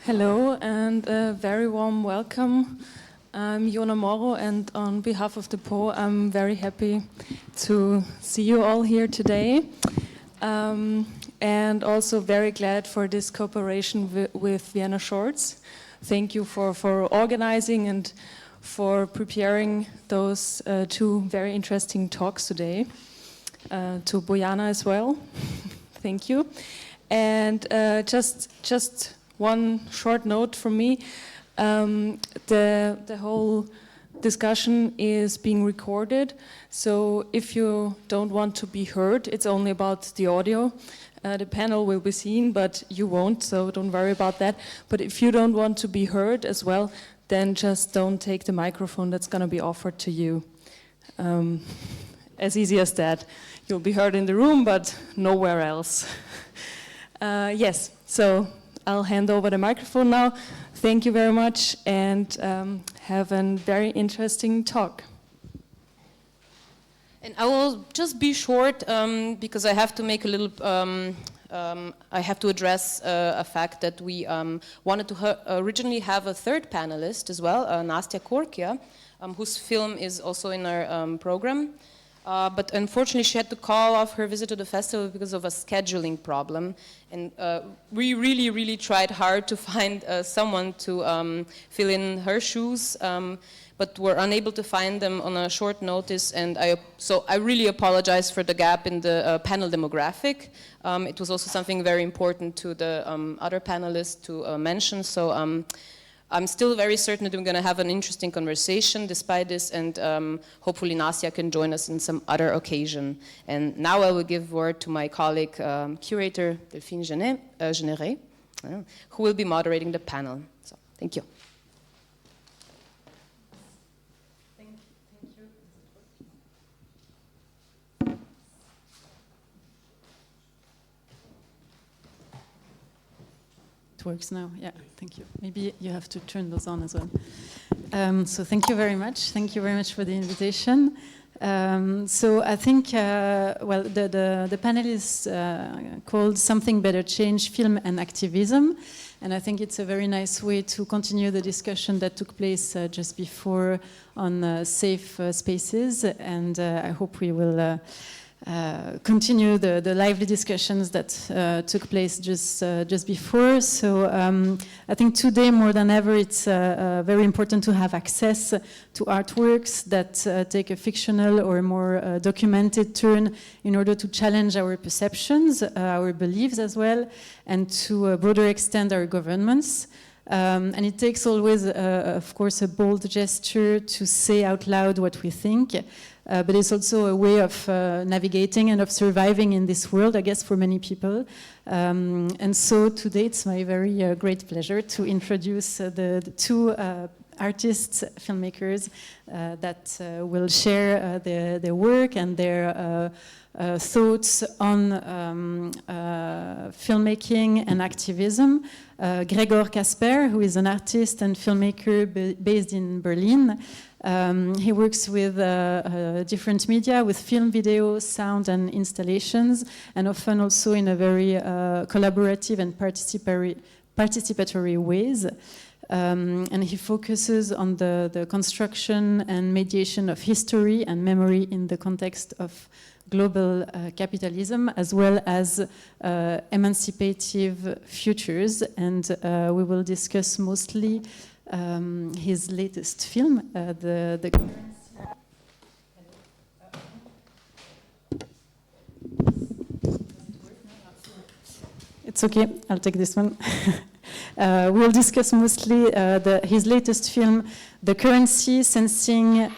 Hello and a very warm welcome. I'm Jona Moro, and on behalf of the PO, I'm very happy to see you all here today. And also very glad for this cooperation with Vienna Shorts. Thank you for organizing and for preparing those two very interesting talks today. To Bojana as well, thank you. And just one short note from me. The whole discussion is being recorded, so if you don't want to be heard, it's only about the audio. The panel will be seen, but you won't, so don't worry about that. But if you don't want to be heard as well, then just don't take the microphone that's going to be offered to you. As easy as that. You'll be heard in the room, but nowhere else. Yes, so I'll hand over the microphone now. Thank you very much, and have a very interesting talk. And I will just be short because I have to make a little. I have to address a fact that we wanted to originally have a third panelist as well, Nastya Korkia, whose film is also in our program. But unfortunately, she had to call off her visit to the festival because of a scheduling problem. And we really tried hard to find someone to fill in her shoes, but were unable to find them on a short notice. And so I really apologize for the gap in the panel demographic. It was also something very important to the other panelists to mention. So I'm still very certain that we're going to have an interesting conversation despite this, and hopefully Nastya can join us in some other occasion. And now I will give word to my colleague, curator Delphine Jeanneret, who will be moderating the panel. So, thank you. It works now, yeah, thank you. Maybe you have to turn those on as well. So thank you very much. Thank you very much for the invitation. So I think, well, the panel is called Something Better Change, Film and Activism. And I think it's a very nice way to continue the discussion that took place just before on safe spaces. And I hope we will continue the lively discussions that took place just before. So I think today more than ever it's very important to have access to artworks that take a fictional or a more documented turn in order to challenge our perceptions, our beliefs as well, and to a broader extent our governments. And it takes always, of course, a bold gesture to say out loud what we think. But it's also a way of navigating and of surviving in this world, I guess, for many people. And so today it's my very great pleasure to introduce the two artists, filmmakers that will share their work and their thoughts on filmmaking and activism. Gregor Kasper, who is an artist and filmmaker based in Berlin. He works with different media, with film, video, sound, and installations, and often also in a very collaborative and participatory ways. And he focuses on the construction and mediation of history and memory in the context of global capitalism, as well as emancipative futures. And we will discuss mostly his latest film, the It's okay, I'll take this one. We'll discuss mostly his latest film, The Currency, Sensing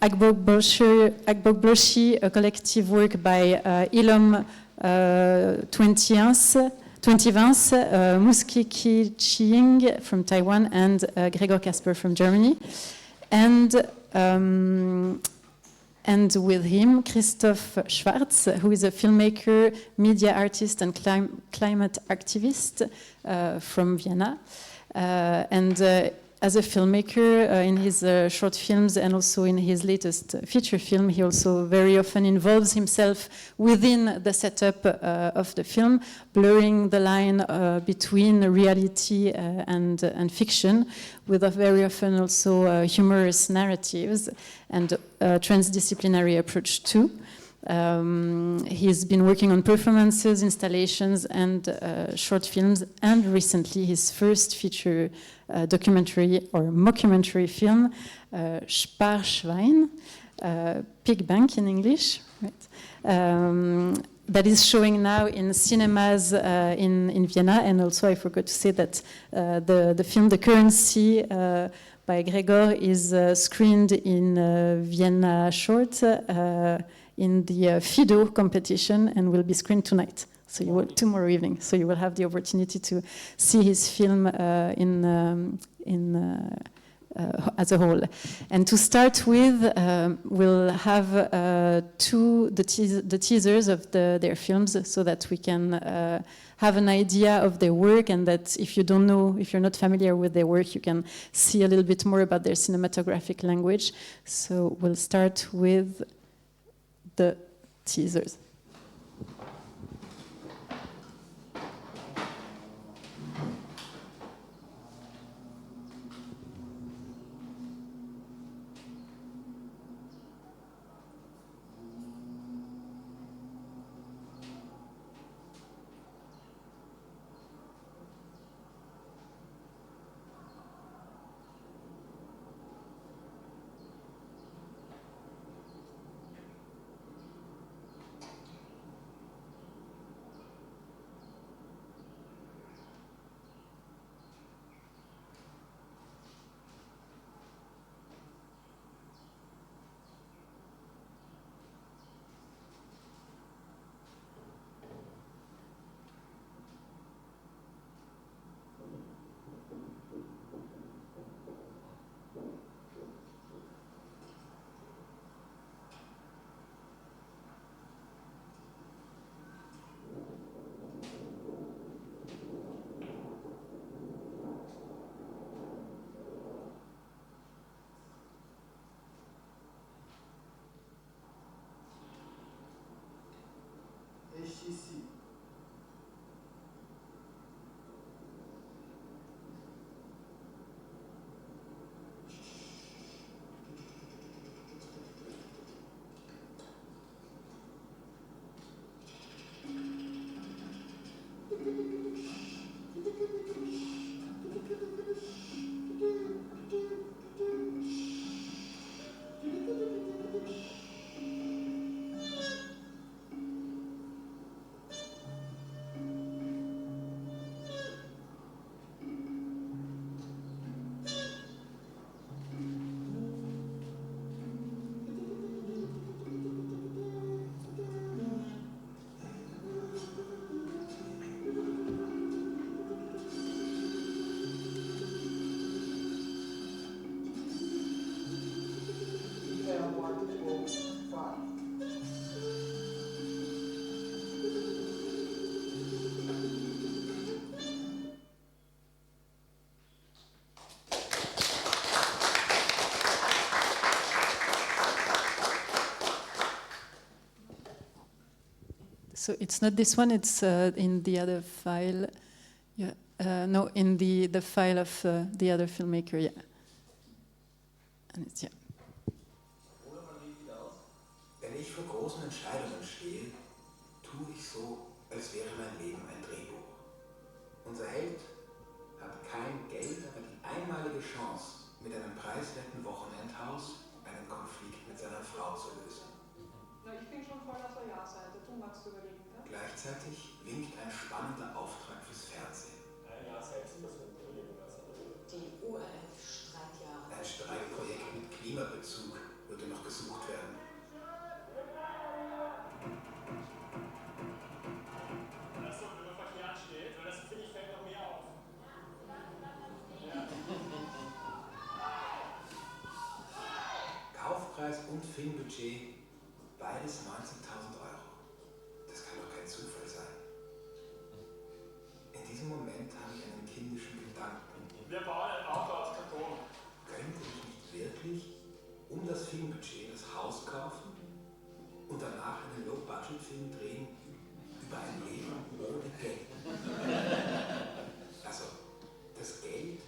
AGBOGBLOSHIE, a collective work by Ilom 2020, Muskiki Chiing from Taiwan, and Gregor Kasper from Germany. And with him, Christoph Schwarz, who is a filmmaker, media artist, and climate activist from Vienna. as a filmmaker, in his short films and also in his latest feature film, he also very often involves himself within the setup of the film, blurring the line between reality and fiction, with a very often also humorous narratives and transdisciplinary approach too. He's been working on performances, installations, and short films, and recently his first feature documentary or mockumentary film, Sparschwein, Pig Bank in English, right? That is showing now in cinemas in Vienna, and also I forgot to say that the film The Currency by Gregor is screened in Vienna Short in the Fido competition and will be screened tonight. So you will, tomorrow evening. So you will have the opportunity to see his film as a whole. And to start with, we'll have the teasers of their films, so that we can have an idea of their work, and that if you don't know, if you're not familiar with their work, you can see a little bit more about their cinematographic language. So we'll start with the teasers. So it's not this one, it's in the other file. Yeah, no, in the file of the other filmmaker, yeah. And it's, yeah. Wenn ich vor großen Entscheidungen stehe, tue ich so, als wäre mein Leben ein Drehbuch. Unser Held hat kein Geld, aber die einmalige Chance, mit einem preiswerten Wochenendhaus einen Konflikt mit seiner Frau zu lösen. Na, ich bin schon voll auf der Ja-Seite. Du magst überlegen, ja? Gleichzeitig winkt ein spannender Auftrag fürs Fernsehen. Die ORF-Streitjahre. Ein Streitprojekt mit Klimabezug würde noch gesucht werden. Das so über Verkehr steht, weil das finde ich fällt noch mehr auf. Kaufpreis und Filmbudget, beides 19.000 €. Das kann doch kein Zufall sein. In diesem Moment habe ich einen kindischen Gedanken. Wir bauen ein Auto aus Karton. das Filmbudget, das Haus kaufen und danach einen Low-Budget-Film drehen über ein Leben ohne Geld. Also, das Geld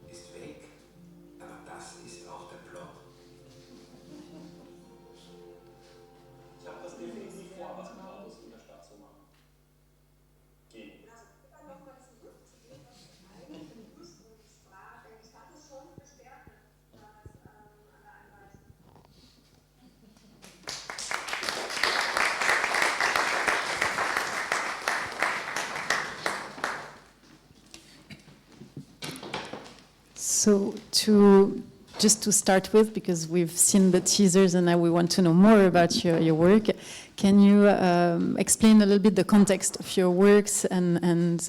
ist weg, aber das ist auch der Plot. Ich habe das definitiv vor, was mit Autos in der Stadt zu machen. Gehen. Also, dann nochmal zurückzugehen auf die eigentliche Ursprungsfrage. Ich fand es schon bestärkend damals an der Einweisung. So just to start with, because we've seen the teasers and now we want to know more about your work, can you explain a little bit the context of your works and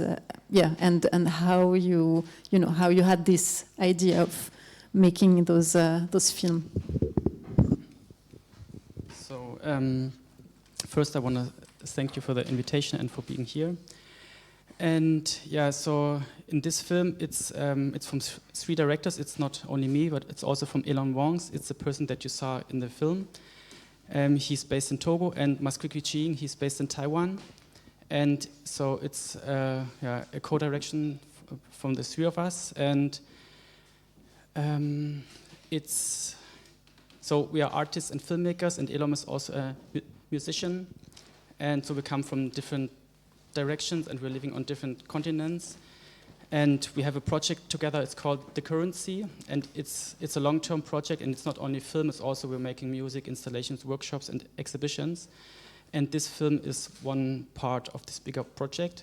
how you how you had this idea of making those films? So first I want to thank you for the invitation and for being here. And yeah, so in this film, it's from three directors. It's not only me, but it's also from Elon Wongs. It's the person that you saw in the film. He's based in Togo, and Maskriki Ching, he's based in Taiwan. And so it's a co-direction from the three of us. And so we are artists and filmmakers, and Elon is also a musician. And so we come from different directions, and we're living on different continents. And we have a project together, it's called The Currency, and it's a long-term project, and it's not only film, it's also we're making music, installations, workshops, and exhibitions. And this film is one part of this bigger project.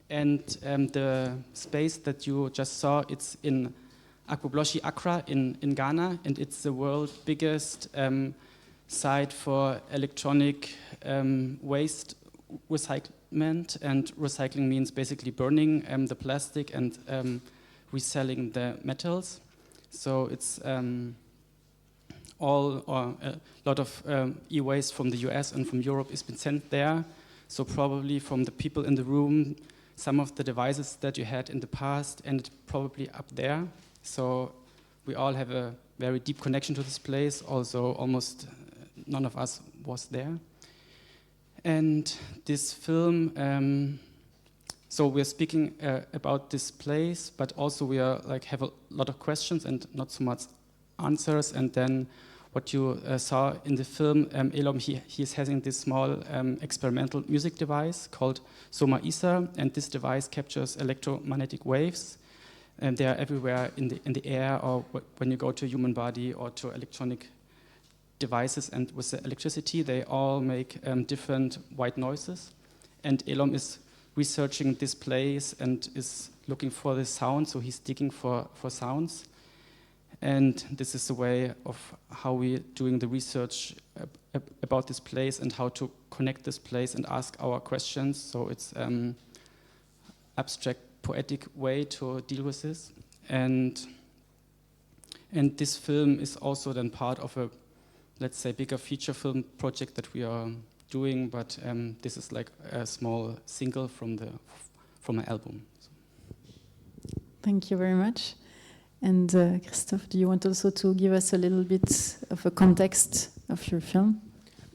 And the space that you just saw, it's in AGBOGBLOSHIE, Accra, in Ghana, and it's the world's biggest site for electronic waste recycling. And recycling means basically burning the plastic and reselling the metals. So it's a lot of e-waste from the US and from Europe has been sent there. So probably from the people in the room, some of the devices that you had in the past ended probably up there. So we all have a very deep connection to this place. Also, almost none of us was there. And this film, so we're speaking about this place, but also we are have a lot of questions and not so much answers. And then what you saw in the film, Elom, he is having this small experimental music device called Soma Isa, and this device captures electromagnetic waves, and they are everywhere in the air, or when you go to a human body or to electronic devices, and with the electricity they all make different white noises. And Elom is researching this place and is looking for the sound, so he's digging for sounds. And this is the way of how we're doing the research about this place and how to connect this place and ask our questions. So it's abstract, poetic way to deal with this. And this film is also then part of a, let's say, bigger feature film project that we are doing, but this is like a small single from an album. Thank you very much. And Christoph, do you want also to give us a little bit of a context of your film?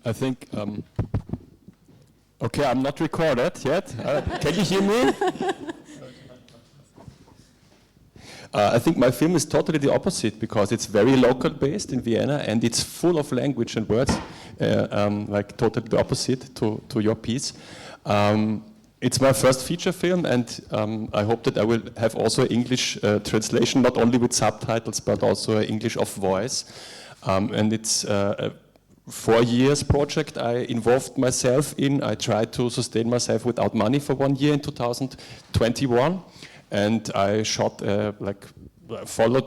I think, okay, I'm not recorded yet. Can you hear me? I think my film is totally the opposite, because it's very local based in Vienna and it's full of language and words, like totally the opposite to your piece. It's my first feature film, and I hope that I will have also English translation, not only with subtitles, but also English of voice. And it's a 4 years project I involved myself in. I tried to sustain myself without money for 1 year in 2021. And I shot, followed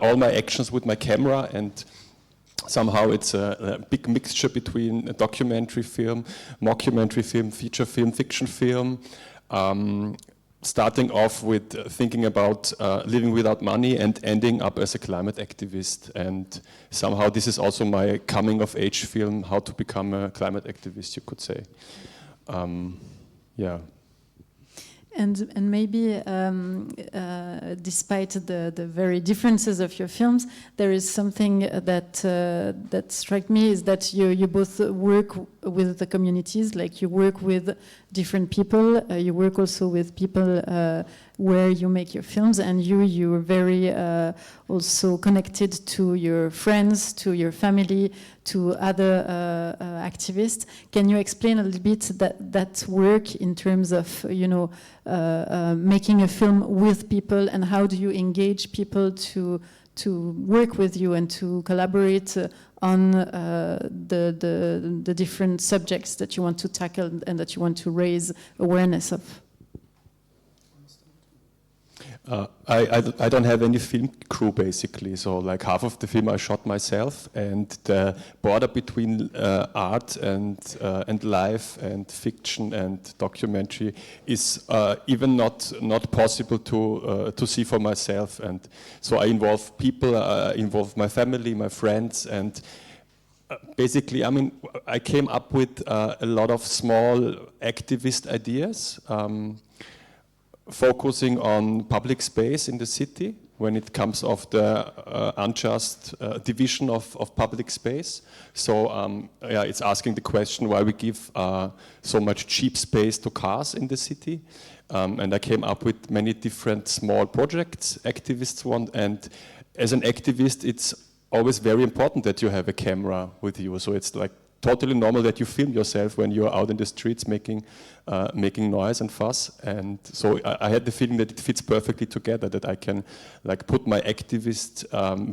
all my actions with my camera, and somehow it's a big mixture between a documentary film, mockumentary film, feature film, fiction film, starting off with thinking about living without money and ending up as a climate activist. And somehow this is also my coming of age film, how to become a climate activist, you could say. Yeah. And maybe despite the very differences of your films, there is something that struck me is that you both work with the communities, like you work with different people, you work also with people where you make your films, and you're very also connected to your friends, to your family, to other activists. Can you explain a little bit that work in terms of, you know, making a film with people, and how do you engage people to work with you and to collaborate on the different subjects that you want to tackle and that you want to raise awareness of? I don't have any film crew basically, so like half of the film I shot myself, and the border between art and life and fiction and documentary is even not possible to see for myself, and so I involve people, involve my family, my friends, and basically, I mean, I came up with a lot of small activist ideas. Focusing on public space in the city when it comes of the unjust division of public space. So yeah, it's asking the question why we give so much cheap space to cars in the city. And I came up with many different small projects activists want, and as an activist it's always very important that you have a camera with you. So it's like totally normal that you film yourself when you're out in the streets making noise and fuss, and so I had the feeling that it fits perfectly together, that I can like put my activist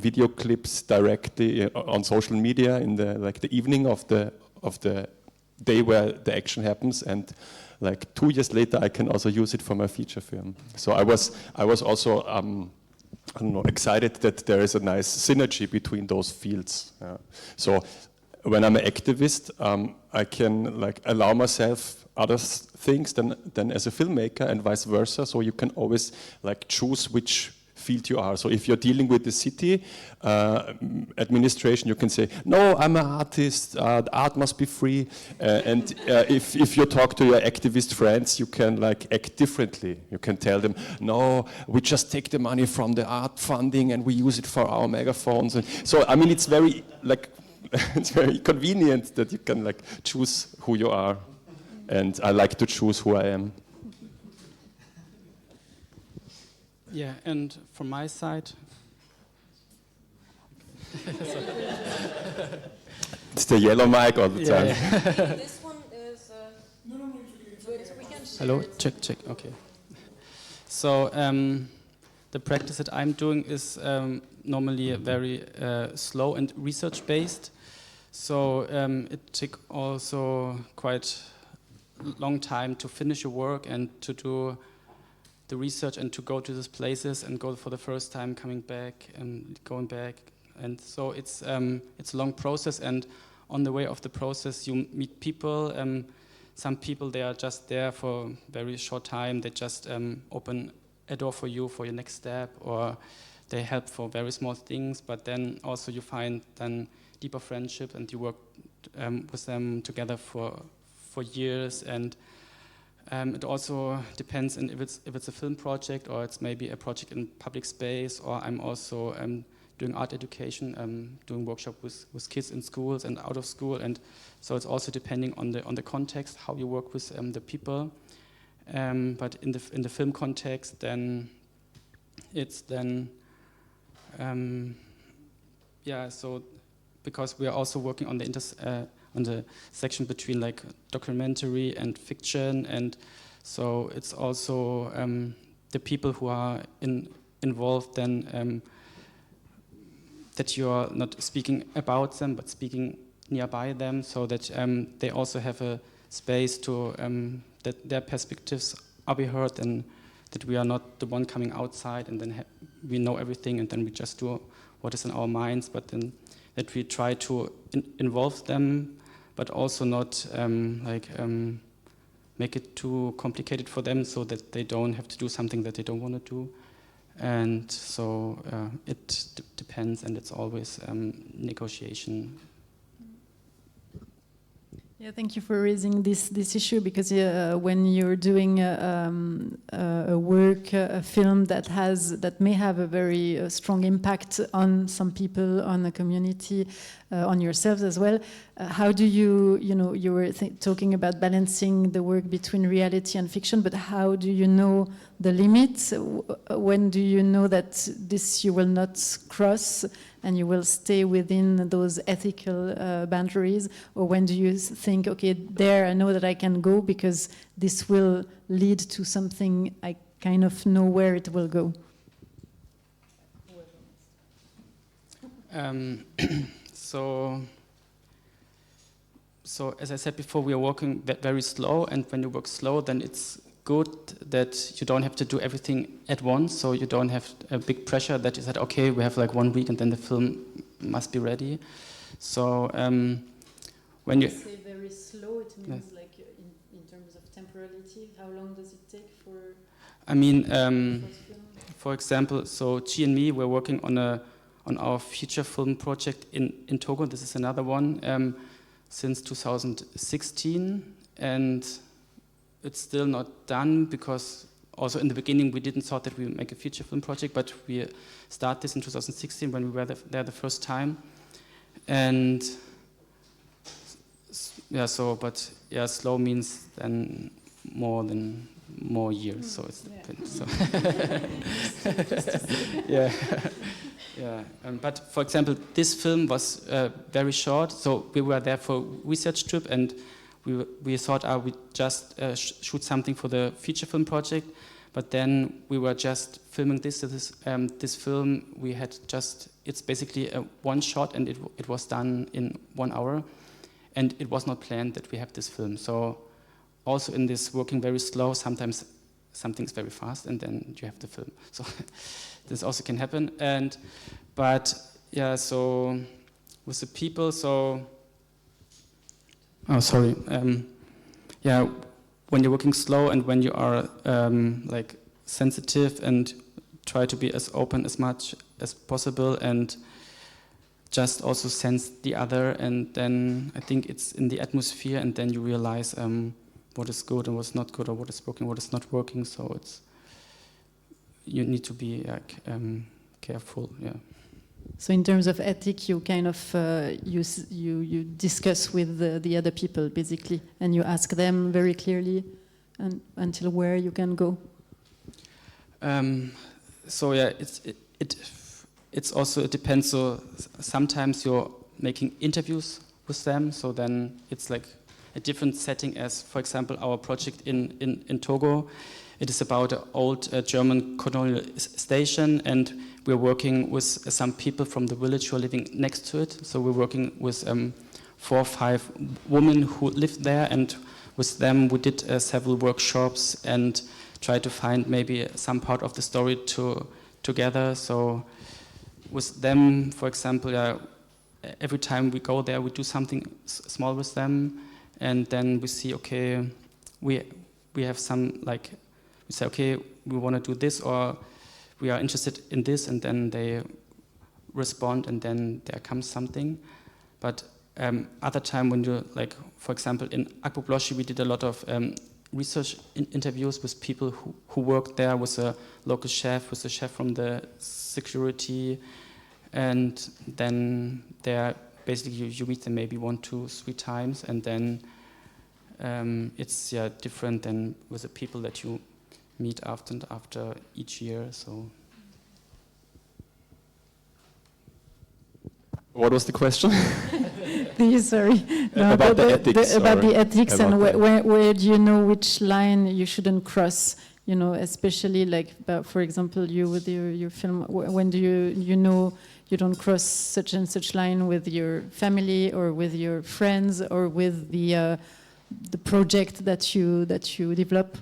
video clips directly on social media in the evening of the day where the action happens, and like 2 years later I can also use it for my feature film. So I was also I don't know, excited that there is a nice synergy between those fields. So when I'm an activist, I can like allow myself other things than as a filmmaker, and vice versa. So you can always like choose which field you are. So if you're dealing with the city administration, you can say, no, I'm an artist, the art must be free. And if you talk to your activist friends, you can like act differently. You can tell them, no, we just take the money from the art funding and we use it for our megaphones. And so, I mean, it's very like, it's very convenient that you can like choose who you are, and I like to choose who I am. Yeah, and from my side, it's the yellow mic all the time. Yeah. This one is. We can share. Hello, check. Okay. So the practice that I'm doing is normally very slow and research-based. So it took also quite long time to finish your work and to do the research and to go to these places and go for the first time, coming back and going back. And so it's a long process, and on the way of the process you meet people. Some people, they are just there for a very short time. They just open a door for you for your next step, or they help for very small things, but then also you find then deeper friendship and you work with them together for years. And it also depends on if it's a film project or it's maybe a project in public space, or I'm also doing art education, doing workshop with kids in schools and out of school, and so it's also depending on the context how you work with the people. But in the film context, then it's then yeah. So because we are also working on the section between like documentary and fiction, and so it's also the people who are involved then that you are not speaking about them but speaking nearby them, so that they also have a space to that their perspectives are be heard, and that we are not the one coming outside and then we know everything and then we just do what is in our minds, but then that we try to involve them, but also not make it too complicated for them so that they don't have to do something that they don't want to do. And so it depends, and it's always negotiation. Yeah, thank you for raising this issue, because when you're doing a work, a film that may have a very strong impact on some people, on the community, on yourselves as well, how do you were talking about balancing the work between reality and fiction, but how do you know the limits? When do you know that this you will not cross and you will stay within those ethical boundaries? Or when do you think, okay, there I know that I can go because this will lead to something I kind of know where it will go? So as I said before, we are working very slow, and when you work slow, then it's good that you don't have to do everything at once, so you don't have a big pressure that you said, okay, we have like 1 week and then the film must be ready. So when you say very slow, it means like in terms of temporality, how long does it take for? I mean, for example, so Chi and me, we're working on our feature film project in Togo. This is another one since 2016, and it's still not done because also in the beginning we didn't thought that we would make a feature film project, but we started this in 2016 when we were there the first time. And yeah, slow means then more years, so it's yeah. Yeah, but for example, this film was very short, so we were there for a research trip, and we thought we just shoot something for the feature film project, but then we were just filming this film. We had it's basically one shot, and it was done in 1 hour, and it was not planned that we have this film. So also in this working very slow, sometimes something's very fast, and then you have the film. So this also can happen. But yeah, so with the people, yeah, when you're working slow and when you are like sensitive and try to be as open as much as possible and just also sense the other, and then I think it's in the atmosphere, and then you realize what is good and what's not good, or what is working, what is not working. So you need to be careful. Yeah. So in terms of ethic, you kind of you discuss with the other people basically, and you ask them very clearly until where you can go. So yeah, it depends. So sometimes you're making interviews with them, so then it's like a different setting as, for example, our project in Togo. It is about an old German colonial station, and we're working with some people from the village who are living next to it. So we're working with 4 or 5 women who lived there, and with them we did several workshops and tried to find maybe some part of the story together. So with them, for example, every time we go there, we do something small with them, and then we see, okay, we have some, like, we say, okay, we want to do this, or we are interested in this, and then they respond, and then there comes something. But other time when you, like, for example, in AGBOGBLOSHIE, we did a lot of research interviews with people who worked there, with a local chef, with a chef from the security, and then there basically you meet them maybe 1, 2, 3 times, and then it's different than with the people that you meet after each year. So. What was the question? Sorry. No, about the ethics. About the ethics, about and where do you know which line you shouldn't cross? You know, especially like, for example, you with your film. When do you know you don't cross such and such line with your family or with your friends or with the project that you develop?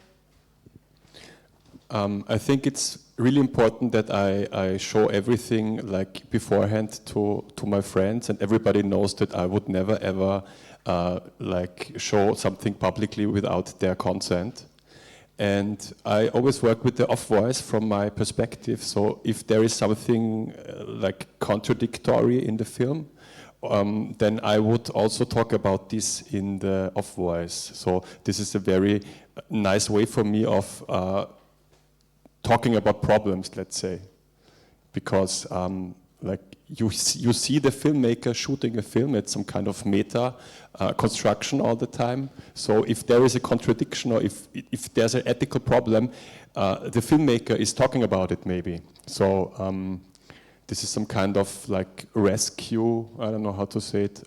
I think it's really important that I show everything like beforehand to my friends, and everybody knows that I would never ever like show something publicly without their consent. And I always work with the off voice from my perspective. So if there is something like contradictory in the film, then I would also talk about this in the off voice. So this is a very nice way for me of talking about problems, let's say, because like you see the filmmaker shooting a film at some kind of meta construction all the time. So if there is a contradiction or if there's an ethical problem, the filmmaker is talking about it maybe. So this is some kind of like rescue, I don't know how to say it,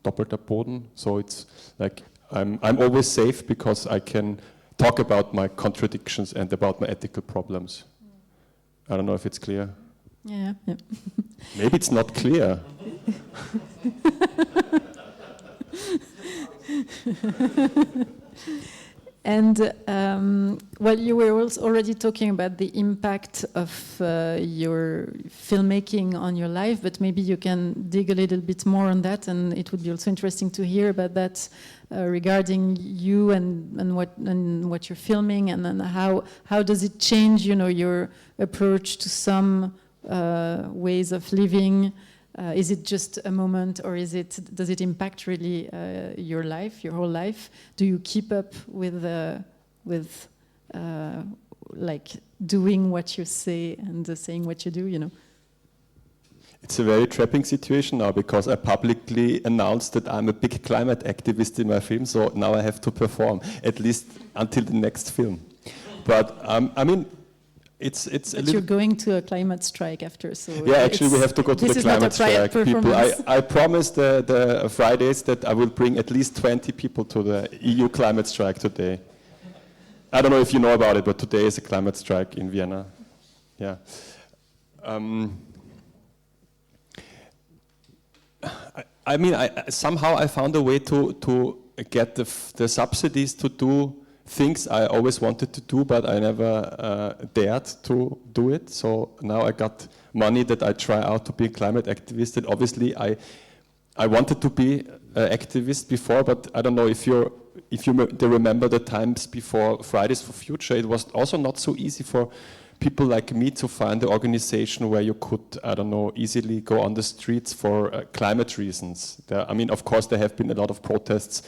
doppelter Boden. So it's like I'm always safe because I can talk about my contradictions and about my ethical problems. I don't know if it's clear. Yeah. Maybe it's not clear. And well, you were also already talking about the impact of your filmmaking on your life, but maybe you can dig a little bit more on that, and it would be also interesting to hear about that regarding you and what you're filming, and then how does it change, you know, your approach to some ways of living. Is it just a moment, or does it impact really your life, your whole life? Do you keep up with like doing what you say and saying what you do? You know. It's a very trapping situation now because I publicly announced that I'm a big climate activist in my film. So now I have to perform at least until the next film. But I mean. It's a little. You're going to a climate strike after, so yeah. Actually, we have to go to the climate strike. People, I promised the Fridays that I will bring at least 20 people to the EU climate strike today. I don't know if you know about it, but today is a climate strike in Vienna. Yeah. I mean, somehow I found a way to get the subsidies to do things I always wanted to do, but I never dared to do it. So now I got money that I try out to be a climate activist. And obviously, I wanted to be an activist before, but I don't know if you remember the times before Fridays for Future. It was also not so easy for people like me to find an organization where you could, I don't know, easily go on the streets for climate reasons. I mean, of course, there have been a lot of protests.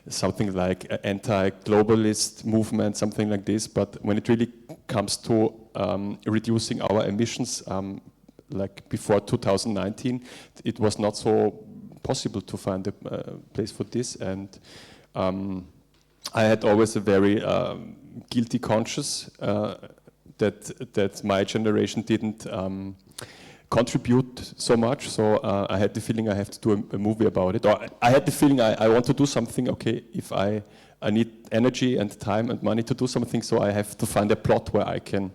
Something like anti-globalist movement, something like this. But when it really comes to reducing our emissions, like before 2019, it was not so possible to find a place for this. And I had always a very guilty conscience that my generation didn't contribute so much, so I had the feeling I have to do a movie about it. Or I had the feeling I want to do something, okay, if I need energy and time and money to do something, so I have to find a plot where I can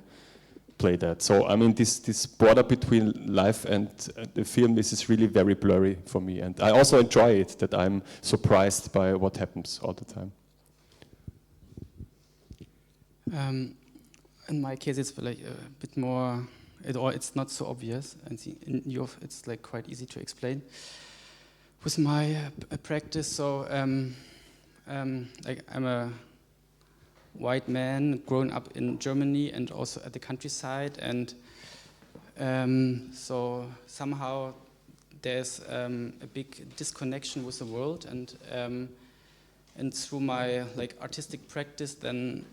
play that. So I mean, this border between life and the film, this is really very blurry for me. And I also enjoy it, that I'm surprised by what happens all the time. In my case, it's like a bit more... it's not so obvious, and in your it's like quite easy to explain. With my practice, so like I'm a white man grown up in Germany and also at the countryside, and so somehow there's a big disconnection with the world, and through my like artistic practice, then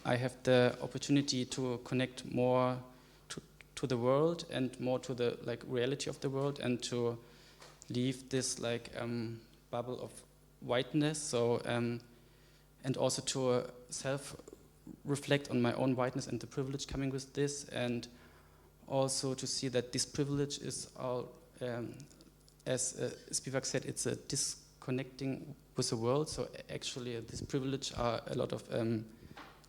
I have the opportunity to connect more to the world and more to the like reality of the world, and to leave this like bubble of whiteness. So and also to self-reflect on my own whiteness and the privilege coming with this, and also to see that this privilege is all, as Spivak said, it's a disconnecting with the world. So actually, this privilege are a lot of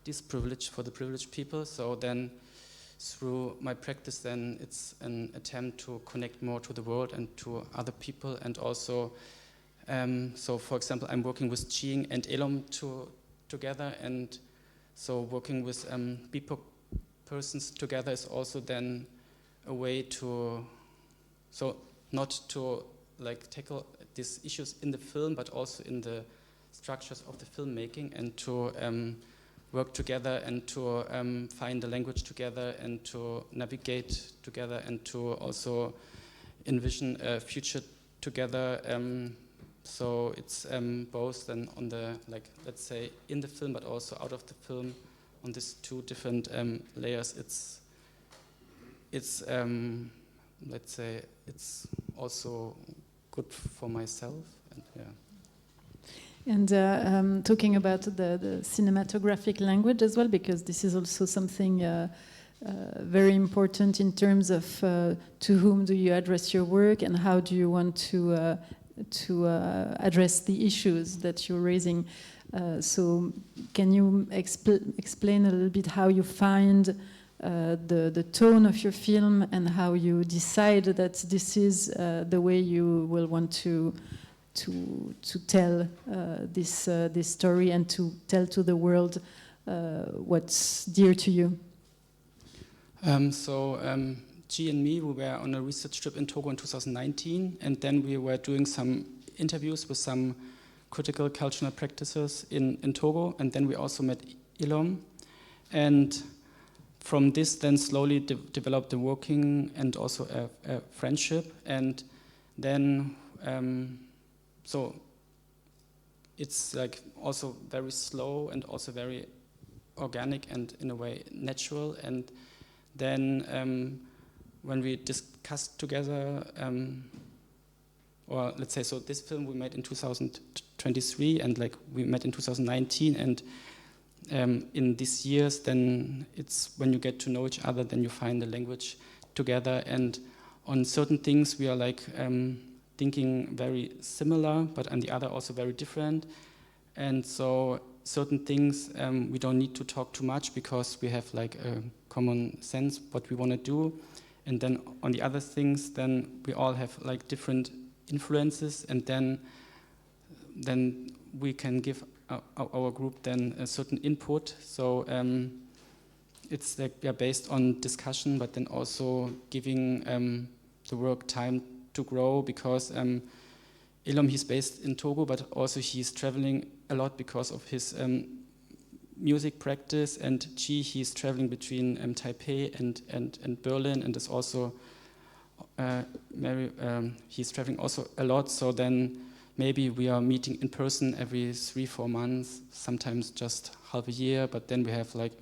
disprivilege for the privileged people. So then, through my practice, then it's an attempt to connect more to the world and to other people, and also, so for example, I'm working with Ching and Elom together, and so working with BIPOC persons together is also then a way to, so not to like tackle these issues in the film, but also in the structures of the filmmaking, and to work together and to find a language together and to navigate together and to also envision a future together. So it's both then on the, like, let's say in the film, but also out of the film, on these two different layers. It's let's say it's also good for myself, and yeah. And talking about the cinematographic language as well, because this is also something very important in terms of to whom do you address your work and how do you want to address the issues that you're raising. So can you explain a little bit how you find the tone of your film and how you decide that this is the way you will want to tell this story and to tell to the world what's dear to you? G and me, we were on a research trip in Togo in 2019, and then we were doing some interviews with some critical cultural practices in Togo, and then we also met Ilom, and from this then slowly developed the working and also a friendship, and then so it's like also very slow and also very organic and in a way natural, and then when we discussed together, or let's say, so this film we made in 2023, and like we met in 2019, and in these years, then it's when you get to know each other, then you find the language together, and on certain things we are like thinking very similar, but on the other also very different, and so certain things we don't need to talk too much because we have like a common sense what we want to do. And then on the other things, then we all have like different influences, and then we can give our group then a certain input. So it's like based on discussion, but then also giving the work time to grow, because Ilom, he's based in Togo, but also he's traveling a lot because of his music practice, and G, he's traveling between Taipei and Berlin, and is also he's traveling also a lot. So then maybe we are meeting in person every 3-4 months, sometimes just half a year, but then we have like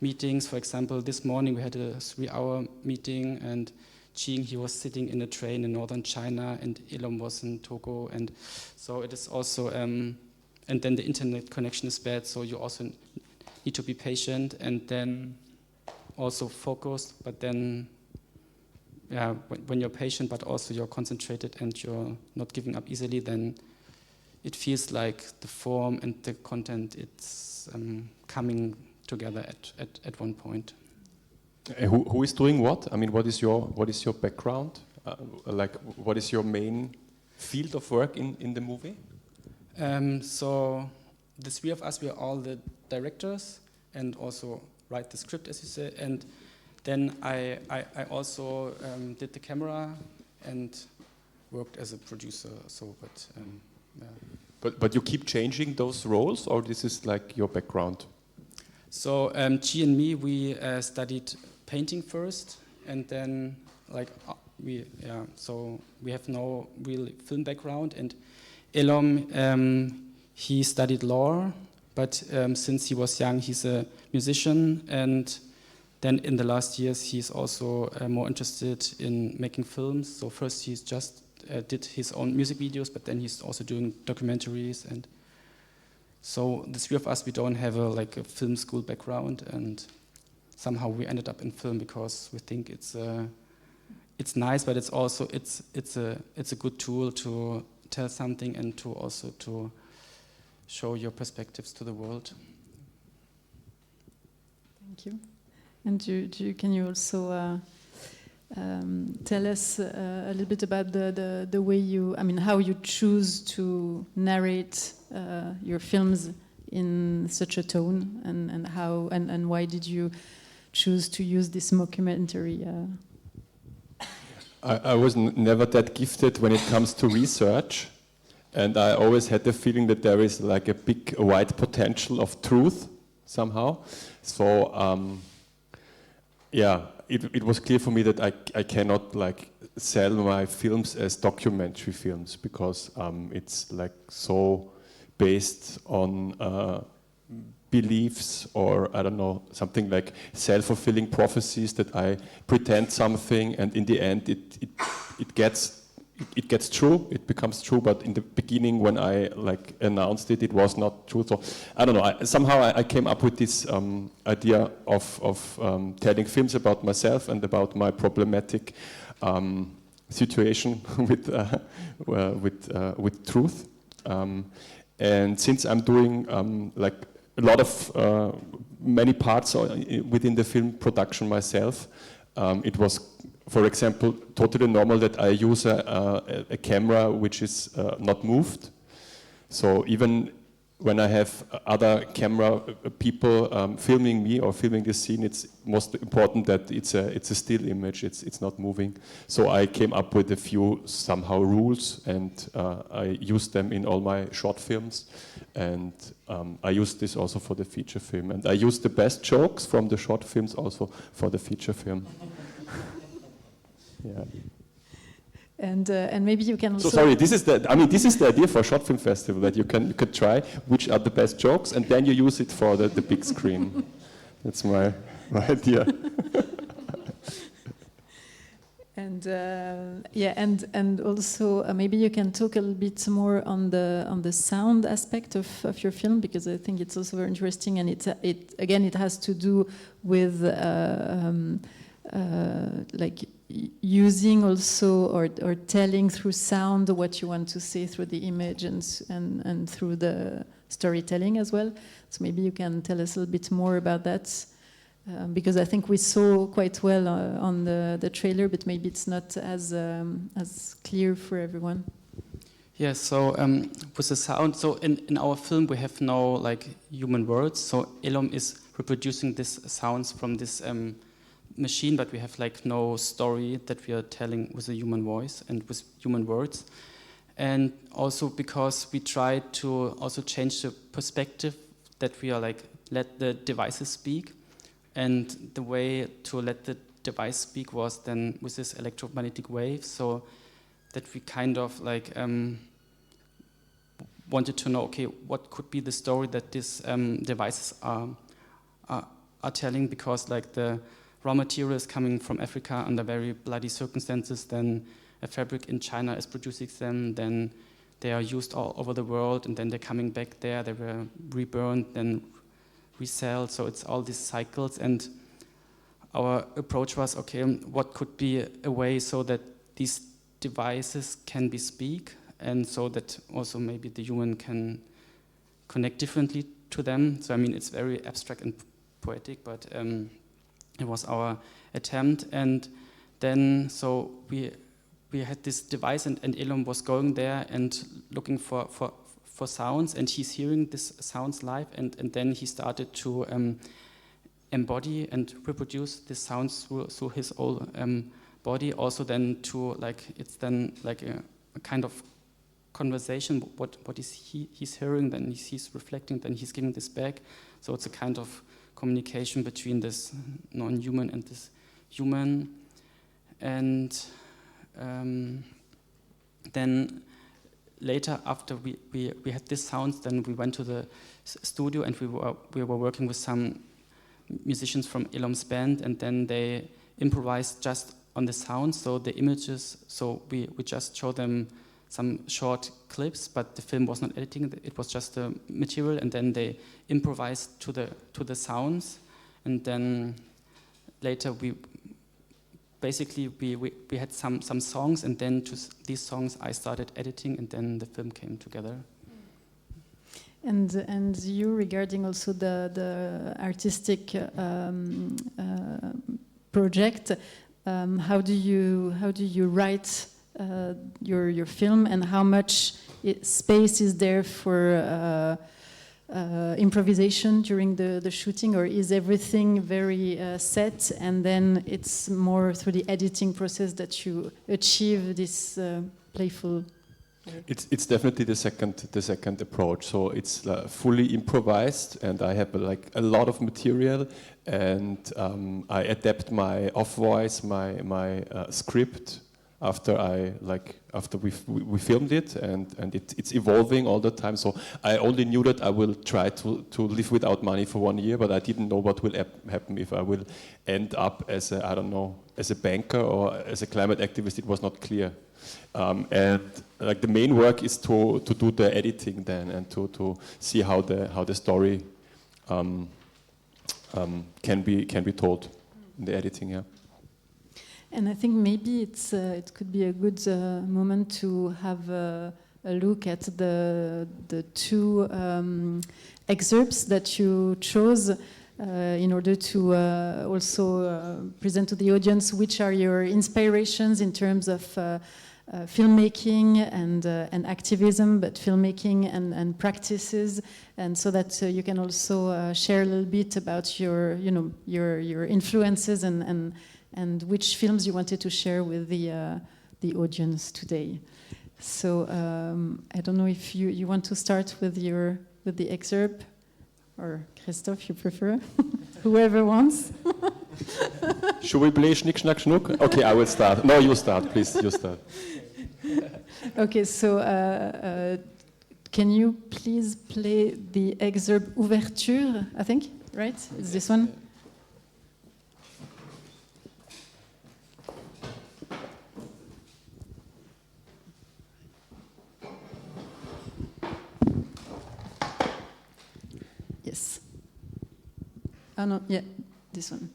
meetings. For example, this morning we had a 3-hour meeting, and G, he was sitting in a train in northern China, and Ilom was in Togo, and so it is also and then the internet connection is bad, so you also need to be patient and then also focused. But then, yeah, when you're patient, but also you're concentrated and you're not giving up easily, then it feels like the form and the content, it's coming together at one point. Who is doing what? I mean, what is your background? Like, what is your main field of work in the movie? So the three of us, we are all the directors and also write the script, as you said. And then I also did the camera and worked as a producer. So, yeah. But you keep changing those roles, or this is like your background? So G and me, we studied painting first, and then like so we have no real film background. And Ilom, he studied law, but since he was young, he's a musician, and then in the last years, he's also more interested in making films. So first he's just did his own music videos, but then he's also doing documentaries. And so the three of us, we don't have a film school background, and somehow we ended up in film because we think it's nice, but it's also it's a good tool to tell something and to also to show your perspectives to the world. Thank you. And can you also tell us a little bit about the way you, how you choose to narrate your films in such a tone, and how and why did you choose to use this mockumentary? I was never that gifted when it comes to research, and I always had the feeling that there is like a big wide potential of truth somehow. So yeah, it was clear for me that I cannot like sell my films as documentary films because it's like so based on beliefs or I don't know, something like self-fulfilling prophecies that I pretend something and in the end it gets true, it becomes true, but in the beginning when I like announced it, it was not true. So I don't know, somehow I came up with this idea of telling films about myself and about my problematic situation with truth. And since I'm doing like a lot of many parts within the film production myself, it was, for example, totally normal that I use a camera which is not moved. So even when I have other camera people filming me or filming the scene, it's most important that it's a still image, it's not moving. So I came up with a few somehow rules and I used them in all my short films. And I used this also for the feature film. And I used the best jokes from the short films also for the feature film. Yeah. And maybe you can also... So sorry, this is the idea for a short film festival, that you can try which are the best jokes and then you use it for the big screen. That's my idea. And yeah, and also maybe you can talk a little bit more on the sound aspect of your film, because I think it's also very interesting, and it has to do with like using also or telling through sound what you want to say through the image and through the storytelling as well. So maybe you can tell us a little bit more about that, because I think we saw quite well on the trailer, but maybe it's not as clear for everyone. Yeah, so with the sound, so in our film we have no like human words, so Elom is reproducing these sounds from this machine, but we have like no story that we are telling with a human voice and with human words. And also because we try to also change the perspective that we are like, let the devices speak. And the way to let the device speak was then with this electromagnetic wave, so that we kind of like wanted to know, okay, what could be the story that these devices are telling, because like the raw material is coming from Africa under very bloody circumstances, then a fabric in China is producing them, then they are used all over the world, and then they're coming back there, they were reburned, then resell, so it's all these cycles. And our approach was, okay, what could be a way so that these devices can be speak, and so that also maybe the human can connect differently to them. So I mean, it's very abstract and poetic, but it was our attempt. And then so we had this device, and Elom was going there and looking for sounds, and he's hearing these sounds live, and then he started to embody and reproduce these sounds through his whole body. Also then to like, it's then like a kind of conversation, what is he's hearing, then he's reflecting, then he's giving this back. So it's a kind of communication between this non-human and this human. And then later, after we had these sounds, then we went to the studio, and we were working with some musicians from Elom's band, and then they improvised just on the sounds, so the images. So we just showed them some short clips, but the film was not editing; it was just the material, and then they improvised to the sounds, and then later we had some songs, and then to these songs I started editing, and then the film came together. And you, regarding also the artistic project, how do you write your film, and how much space is there for improvisation during the shooting, or is everything very set, and then it's more through the editing process that you achieve this playful? It's definitely the second approach. So it's fully improvised, and I have like a lot of material, and I adapt my off voice, my script after we filmed it, and it's evolving all the time. So I only knew that I will try to live without money for 1 year, but I didn't know what will happen if I will end up as a banker or as a climate activist. It was not clear. And like the main work is to do the editing then, and to see how the story can be told in the editing. Yeah. And I think maybe it could be a good moment to have a look at the two excerpts that you chose in order to also present to the audience which are your inspirations in terms of filmmaking and activism, but filmmaking and practices, and so that you can also share a little bit about your influences and which films you wanted to share with the audience today. So I don't know if you want to start with the excerpt, or Christoph, you prefer? Whoever wants. Should we play Schnick, Schnack, Schnuck? Okay, I will start. No, you start, please. You start. Okay, so can you please play the excerpt Ouverture, I think, right? It's this one? Yes. Oh no, yeah, this one.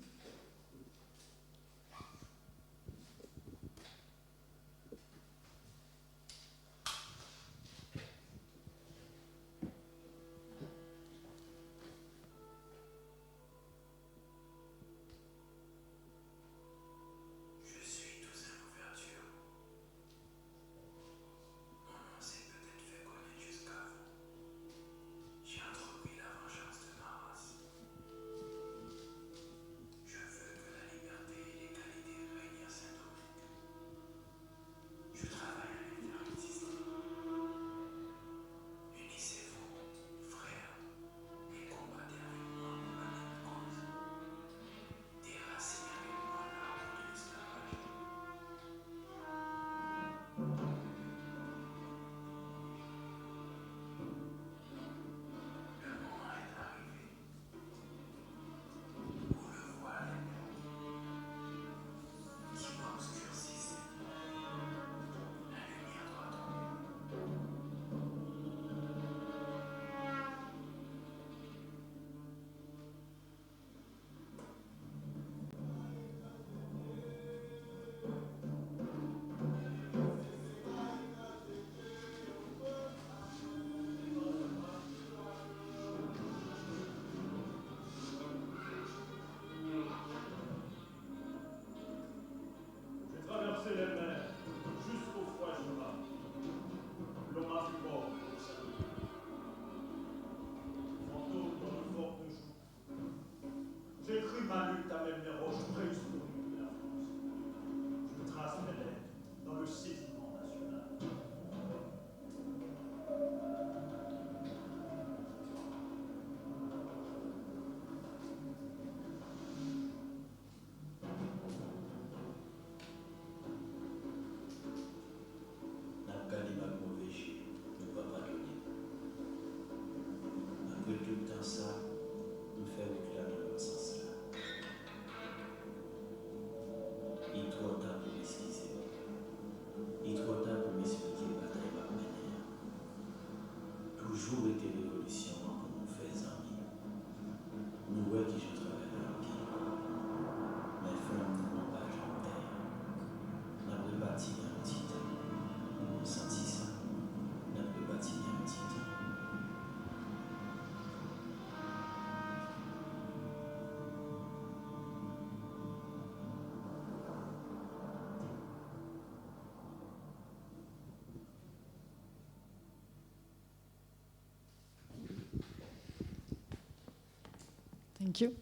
Thank you.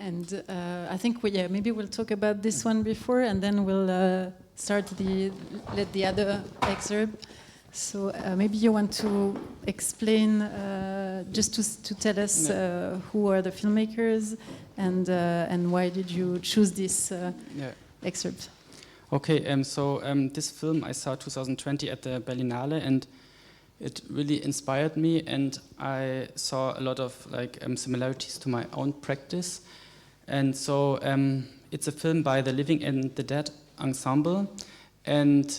And I think maybe we'll talk about this one before, and then we'll let the other excerpt. So maybe you want to explain, just to tell us who are the filmmakers, and why did you choose this excerpt? Okay, this film I saw 2020 at the Berlinale, and it really inspired me, and I saw a lot of similarities to my own practice. And so it's a film by the Living and the Dead ensemble, and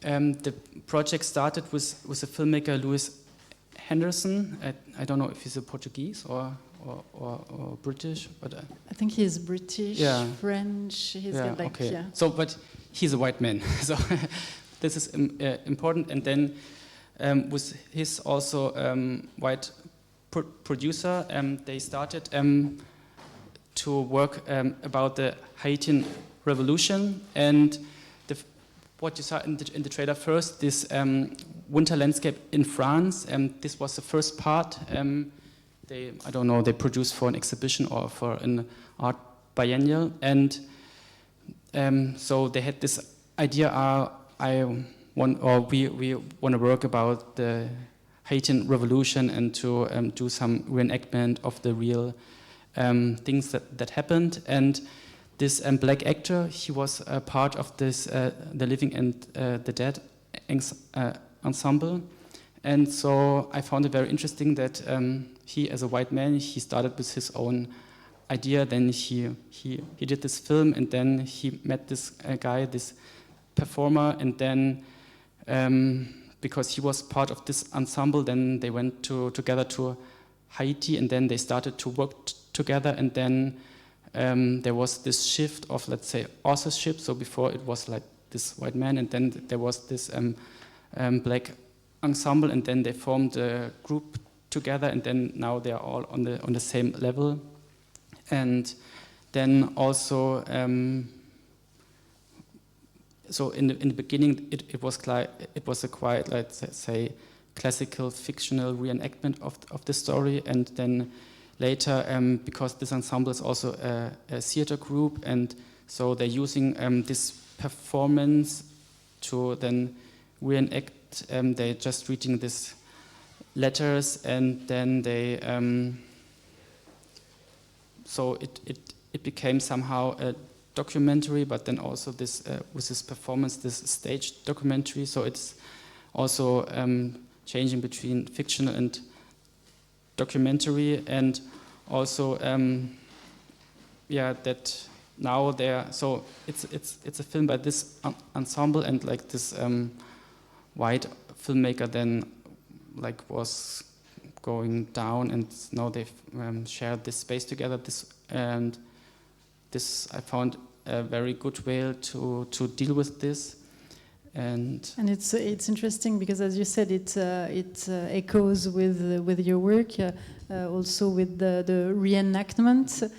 the project started with a filmmaker, Louis Henderson. I don't know if he's a Portuguese or British, but I think he's British, yeah. French. He's got like, okay. yeah. So, but he's a white man, so this is important. And then with his also white producer, they started to work about the Haitian Revolution, and what you saw in the trailer first, this winter landscape in France. This was the first part. They produced for an exhibition or for an art biennial, and so they had this idea. We want to work about the Haitian Revolution and to do some reenactment of the real things that happened. And this black actor, he was a part of this the Living and the Dead ensemble, and so I found it very interesting that he, as a white man, he started with his own idea. Then he did this film, and then he met this guy, this performer, and then because he was part of this ensemble, then they went together to Haiti, and then they started to work together, and then there was this shift of, let's say, authorship. So before it was like this white man, and then there was this black ensemble, and then they formed a group together, and then now they are all on the same level. And then also, so in the beginning, it was a quite, let's say, classical fictional reenactment of the story, and then later, because this ensemble is also a theater group, and so they're using this performance to then reenact. They're just reading these letters, and then they so it became somehow a documentary, but then also this with this performance, this stage documentary. So it's also changing between fictional and documentary, and also that now so it's a film by this ensemble, and like this white filmmaker then was going down, and now they've shared this space together. This I found a very good way to deal with this. And it's interesting because, as you said, it echoes with your work, also with the reenactment.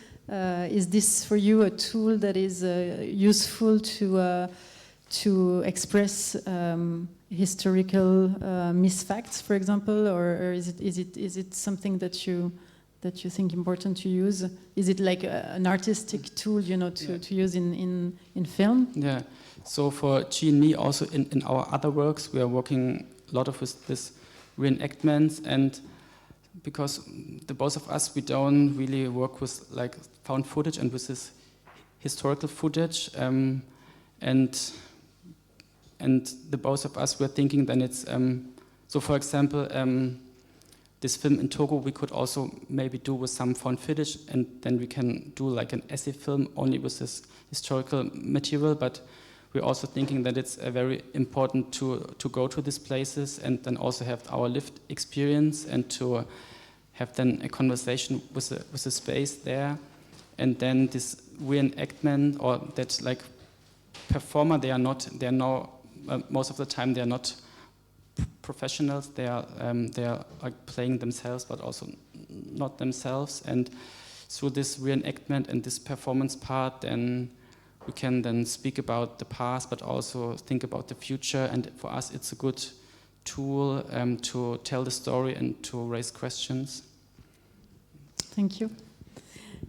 Is this for you a tool that is useful to express historical misfacts, for example, or is it something that you think important to use? Is it like an artistic tool, to use in film? Yeah. So for G and me, also in our other works, we are working a lot with this reenactments, and because the both of us, we don't really work with found footage and with this historical footage, and the both of us were thinking then it's so for example this film in Togo we could also maybe do with some found footage, and then we can do like an essay film only with this historical material, but we're also thinking that it's very important to go to these places and then also have our lived experience and to have then a conversation with the space there, and then this reenactment or that performer, they are most of the time they are not professionals. They are playing themselves, but also not themselves. And through this reenactment and this performance part, then we can then speak about the past, but also think about the future. And for us, it's a good tool to tell the story and to raise questions. Thank you.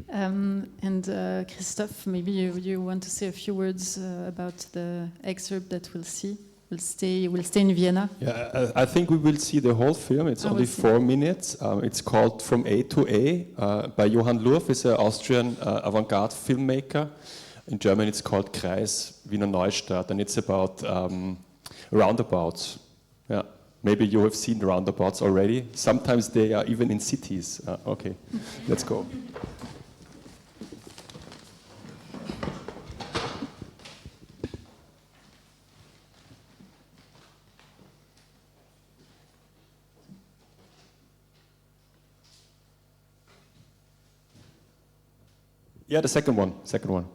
And Christoph, maybe you want to say a few words about the excerpt that we'll see. We'll stay in Vienna. Yeah, I think we will see the whole film. It's only 4 minutes. It's called From A to A by Johann Lurf. He's an Austrian avant-garde filmmaker. In German it's called Kreis, Wiener Neustadt, and it's about roundabouts. Yeah. Maybe you have seen roundabouts already. Sometimes they are even in cities. Okay, let's go. Yeah, the second one.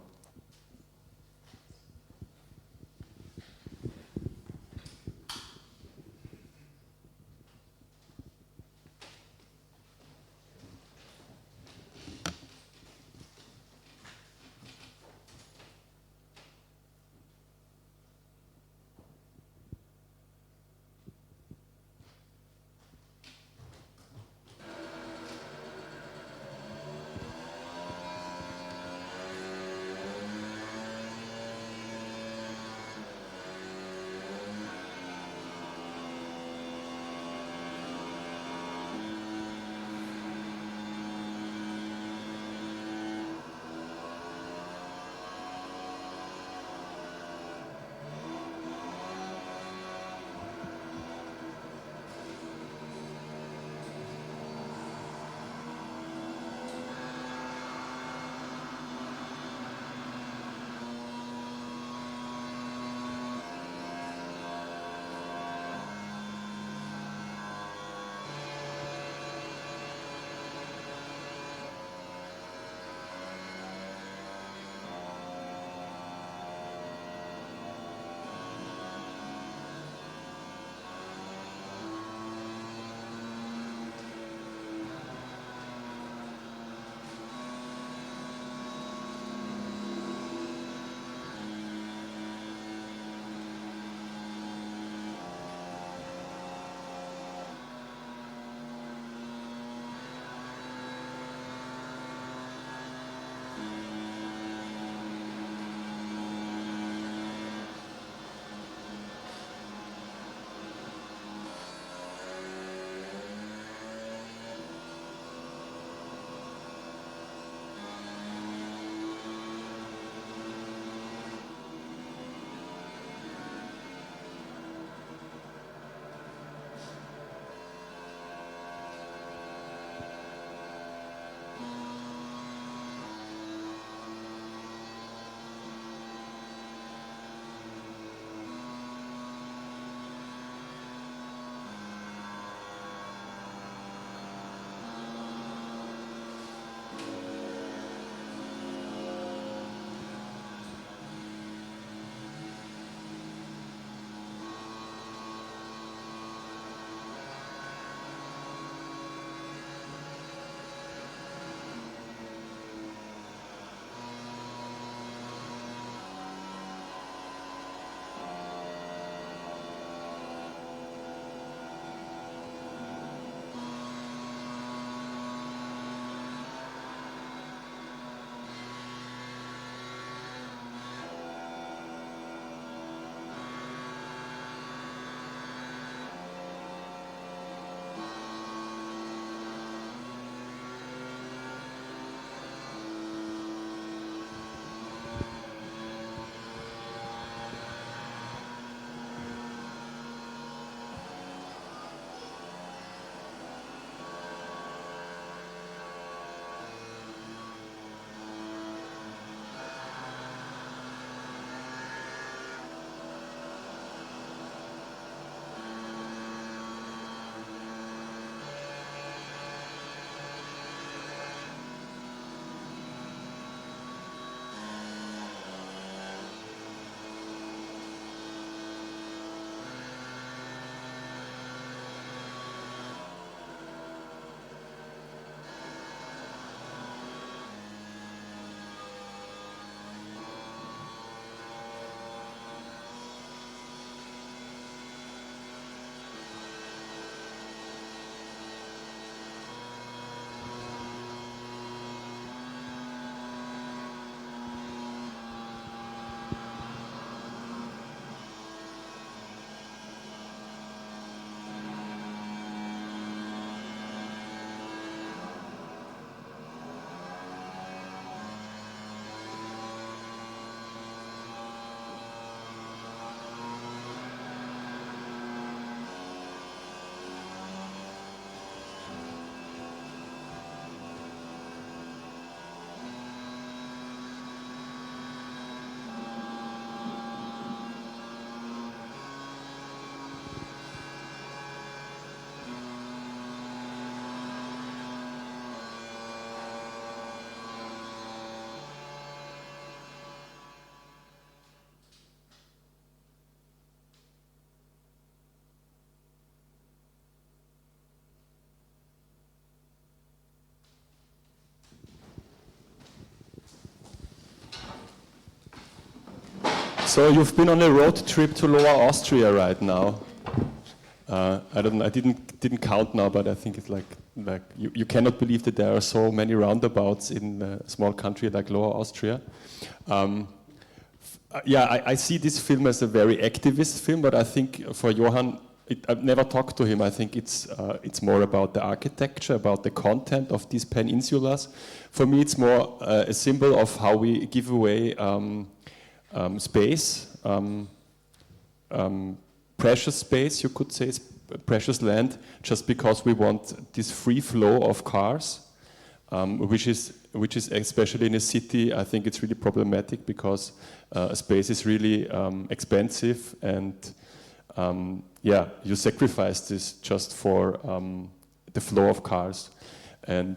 So you've been on a road trip to Lower Austria right now. I don't know. I didn't count now, but I think it's like you cannot believe that there are so many roundabouts in a small country like Lower Austria. Yeah, I see this film as a very activist film, but I think for Johann, I've never talked to him. I think it's more about the architecture, about the content of these peninsulas. For me, it's more a symbol of how we give away space, precious space, you could say, precious land, just because we want this free flow of cars, which is especially in a city, I think it's really problematic because space is really expensive, and yeah, you sacrifice this just for the flow of cars. And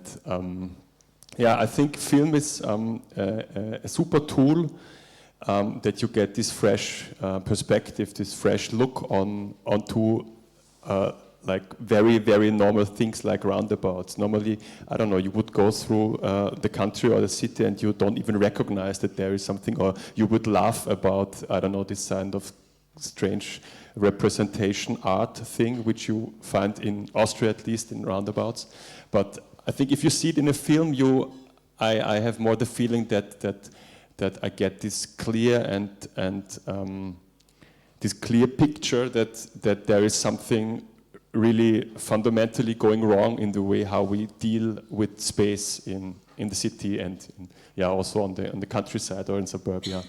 yeah, I think film is a super tool that you get this fresh perspective, this fresh look onto like very, very normal things like roundabouts. Normally, I don't know, you would go through the country or the city and you don't even recognize that there is something, or you would laugh about, I don't know, this kind of strange representation art thing, which you find in Austria, at least in roundabouts. But I think if you see it in a film, I have more the feeling that I get this clear and this clear picture that there is something really fundamentally going wrong in the way how we deal with space in the city and yeah, also on the countryside or in suburbia.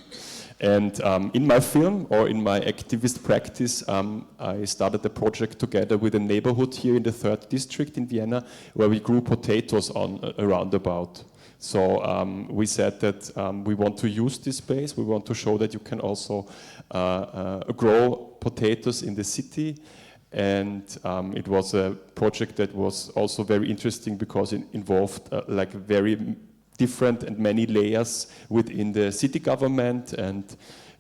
And in my film or in my activist practice, I started a project together with a neighborhood here in the 3rd district in Vienna, where we grew potatoes on a roundabout. So we said that we want to use this space. We want to show that you can also grow potatoes in the city. And it was a project that was also very interesting because it involved like very different and many layers within the city government. And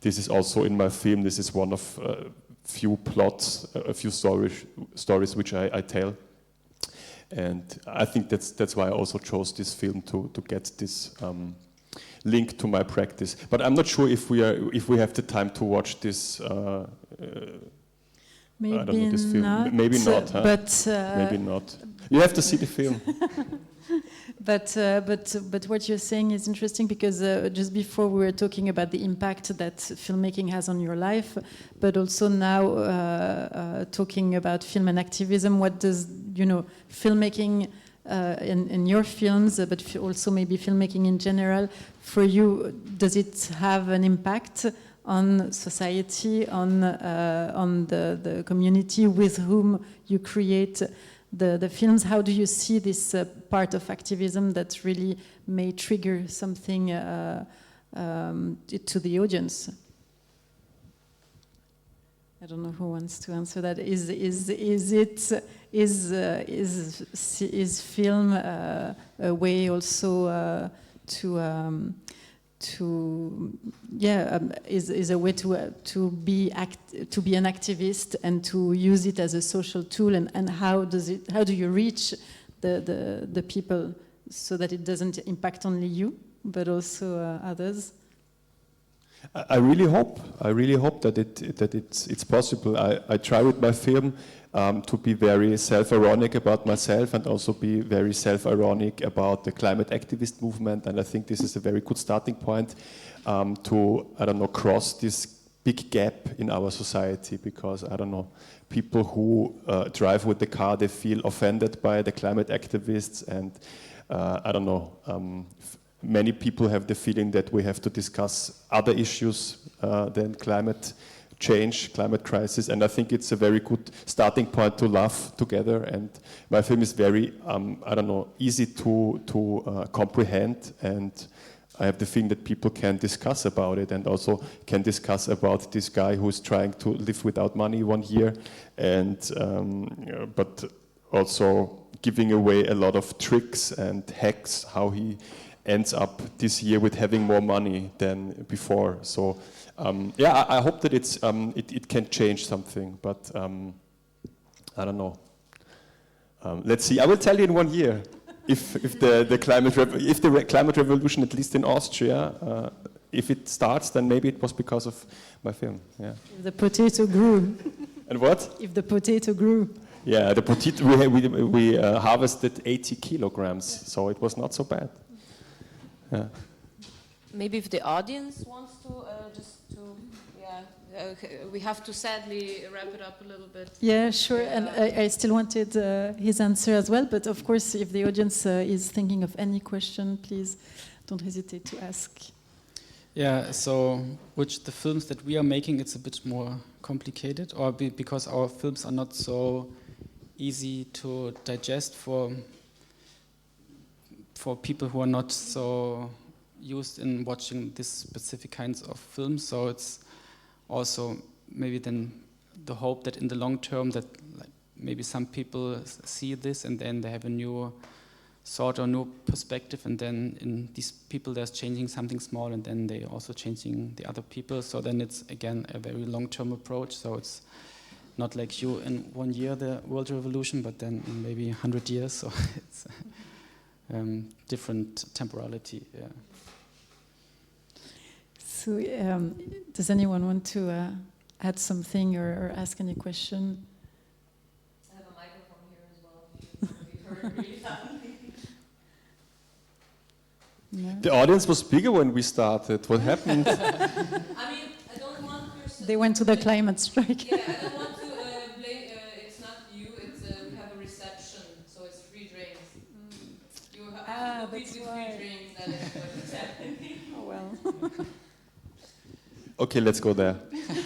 this is also in my film. This is one of a few plots, a few stories which I tell. And I think that's why I also chose this film to get this link to my practice. But I'm not sure if we have the time to watch this. Maybe I don't know, this film. not. Maybe not. Huh? But maybe not. You have to see the film. But what you're saying is interesting because just before we were talking about the impact that filmmaking has on your life, but also now talking about film and activism. What does filmmaking in your films, but also maybe filmmaking in general, for you, does it have an impact on society, on the community with whom you create the films? How do you see this part of activism that really may trigger something to the audience? I don't know who wants to answer that. Is film a way also is a way to be an activist and to use it as a social tool, and how do you reach the people so that it doesn't impact only you but also others? I really hope that it's possible. I try with my film to be very self-ironic about myself and also be very self-ironic about the climate activist movement. And I think this is a very good starting point to, I don't know, cross this big gap in our society, because, I don't know, people who drive with the car, they feel offended by the climate activists, and I don't know, many people have the feeling that we have to discuss other issues than climate change, climate crisis, and I think it's a very good starting point to laugh together. And my film is very, I don't know, easy to comprehend, and I have the feeling that people can discuss about it, and also can discuss about this guy who's trying to live without money 1 year, and but also giving away a lot of tricks and hacks how he ends up this year with having more money than before. So yeah, I hope that it can change something, but I don't know. Let's see. I will tell you in 1 year if the climate revolution, at least in Austria, if it starts, then maybe it was because of my film. Yeah. If the potato grew. And what? If the potato grew. Yeah, the potato, we harvested 80 kilograms, so it was not so bad. Yeah. Maybe if the audience wants to we have to sadly wrap it up a little bit. Yeah, sure. And I still wanted his answer as well. But of course, if the audience is thinking of any question, please don't hesitate to ask. Yeah, so with the films that we are making, it's a bit more complicated, or because our films are not so easy to digest for people who are not so used in watching these specific kinds of films. So it's also maybe then the hope that in the long term that like maybe some people see this and then they have a new thought or new perspective, and then in these people there's changing something small, and then they also changing the other people. So then it's again a very long-term approach. So it's not like you in 1 year the world revolution, but then in maybe 100 years. So it's different temporality. Yeah. So, does anyone want to add something or ask any question? I have a microphone here as well. We've heard really loudly. No? The audience was bigger when we started. What happened? I mean, I don't want to... They went to the climate strike. Yeah, I don't want to blame... it's not you, it's we have a reception, so it's free drinks. You have to compete with free drinks, that is what's happening. Oh, well. Okay, let's go there. Maybe we can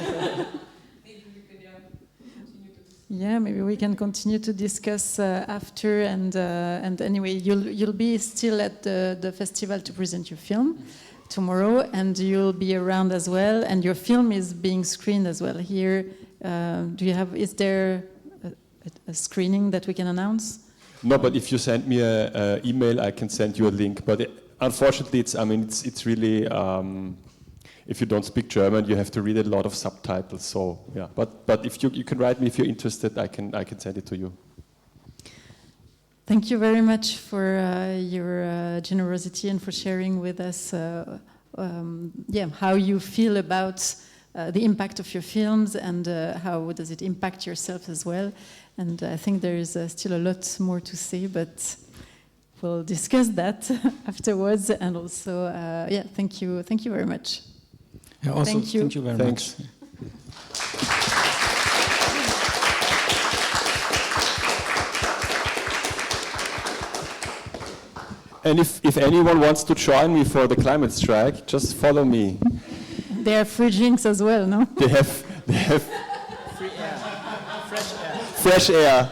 continue to discuss. Yeah, maybe we can continue to discuss after, and anyway, you'll be still at the festival to present your film tomorrow, and you'll be around as well, and your film is being screened as well here. Is there a screening that we can announce? No, but if you send me an email, I can send you a link. But unfortunately, it's really. If you don't speak German, you have to read a lot of subtitles. So yeah, but if you can write me if you're interested, I can send it to you. Thank you very much for your generosity and for sharing with us, how you feel about the impact of your films and how does it impact yourself as well. And I think there is still a lot more to say, but we'll discuss that afterwards. And also, thank you very much. Yeah, also, thank you very Thanks. much. And if anyone wants to join me for the climate strike, just follow me. There are free drinks as well, no? They have free air, fresh air. Fresh air.